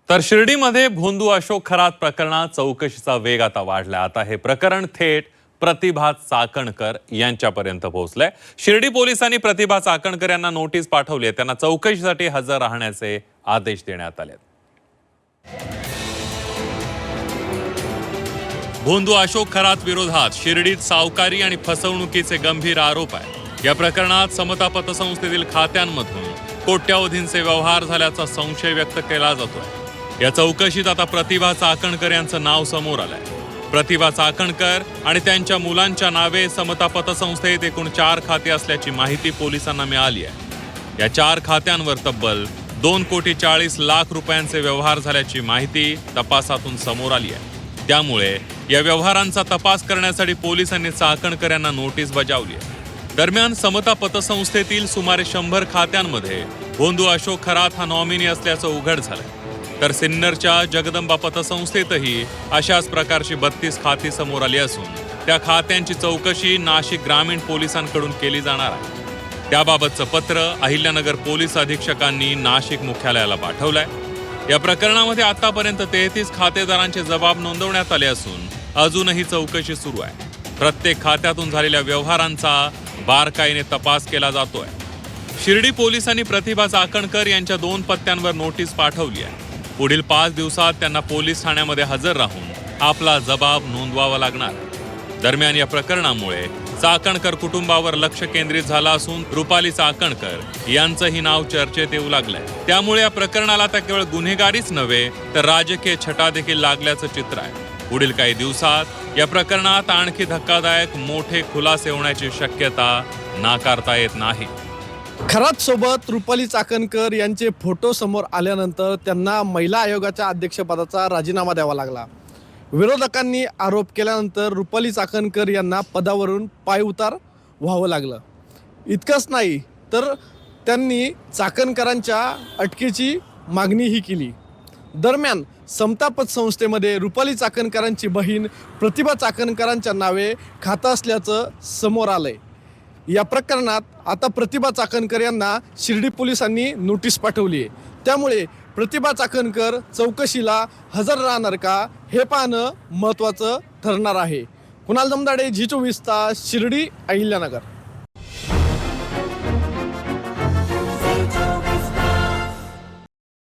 तर शिर्डीमध्ये भोंदू अशोक खरात प्रकरणात चौकशीचा वेग आता वाढला। आता हे प्रकरण थेट प्रतिभा चाकणकर यांच्यापर्यंत पोहोचलंय। शिर्डी पोलिसांनी प्रतिभा चाकणकर यांना नोटीस पाठवली आहे। त्यांना चौकशीसाठी हजर राहण्याचे आदेश देण्यात आले। भोंदू अशोक खरात विरोधात शिर्डीत सावकारी आणि फसवणुकीचे गंभीर आरोप आहेत। या प्रकरणात समता पतसंस्थेतील खात्यांमधून कोट्यावधींचे व्यवहार झाल्याचा संशय व्यक्त केला जातोय। या चौकशीत आता प्रतिभा चाकणकर यांचं नाव समोर आलंय। प्रतिभा चाकणकर आणि त्यांच्या मुलांच्या नावे समता पतसंस्थेत एकूण 4 खाते असल्याची माहिती पोलिसांना मिळाली आहे। या 4 खात्यांवर तब्बल 2,40,00,000 रुपयांचे व्यवहार झाल्याची माहिती तपासातून समोर आली आहे। त्यामुळे या व्यवहारांचा तपास करण्यासाठी पोलिसांनी चाकणकर यांना नोटीस बजावली आहे। दरम्यान समता पतसंस्थेतील सुमारे 100 खात्यांमध्ये भोंदू अशोक खरात हा नॉमिनी असल्याचं उघड झालंय। तर सिन्नरच्या जगदंबा पतसंस्थेतही अशाच प्रकारची 32 खाती समोर आली असून त्या खात्यांची चौकशी नाशिक ग्रामीण पोलिसांकडून केली जाणार आहे। त्याबाबतचं पत्र अहिल्यानगर पोलीस अधीक्षकांनी नाशिक मुख्यालयाला पाठवलंय। या प्रकरणामध्ये आतापर्यंत 33 खातेदारांचे जबाब नोंदवण्यात आले असून अजूनही चौकशी सुरू आहे। प्रत्येक खात्यातून झालेल्या व्यवहारांचा बारकाईने तपास केला जातोय। शिर्डी पोलिसांनी प्रतिभा चाकणकर यांच्या 2 पत्त्यांवर नोटीस पाठवली आहे। पुढील 5 दिवसात त्यांना पोलीस ठाण्यामध्ये हजर राहून आपला जबाब नोंदवावा लागणार आहे। दरम्यान या प्रकरणामुळे चाकणकर कुटुंबावर लक्ष केंद्रित झालं असून रुपाली चाकणकर यांचंही नाव चर्चेत येऊ लागलंय। त्यामुळे या प्रकरणाला आता केवळ गुन्हेगारीच नव्हे तर राजकीय छटा देखील लागल्याचं चित्र आहे। पुढील काही दिवसात या प्रकरणात आणखी धक्कादायक मोठे खुलासे होण्याची शक्यता नाकारता येत नाही। खरात सोबत रुपाली चाकणकर यांचे फोटो समोर आल्यानंतर त्यांना महिला आयोगाच्या अध्यक्षपदाचा राजीनामा द्यावा लागला। विरोधकांनी आरोप केल्यानंतर रुपाली चाकणकर यांना पदावरून पायउतार व्हावं लागलं। इतकंच नाही तर त्यांनी चाकणकरांच्या अटकेची मागणीही केली। दरम्यान समता पतसंस्थेमध्ये रुपाली चाकणकरांची बहीण प्रतिभा चाकणकरांच्या नावे खातं असल्याचं समोर आलंय। या प्रकरणात आता प्रतिभा चाकणकर यांना शिर्डी पोलिसांनी नोटीस पाठवली आहे। त्यामुळे प्रतिभा चाकणकर चौकशीला हजर राहणार का हे पाहणं महत्त्वाचं ठरणार आहे। कुणाल दमदाडे, झी 24 तास, शिर्डी, अहिल्यानगर।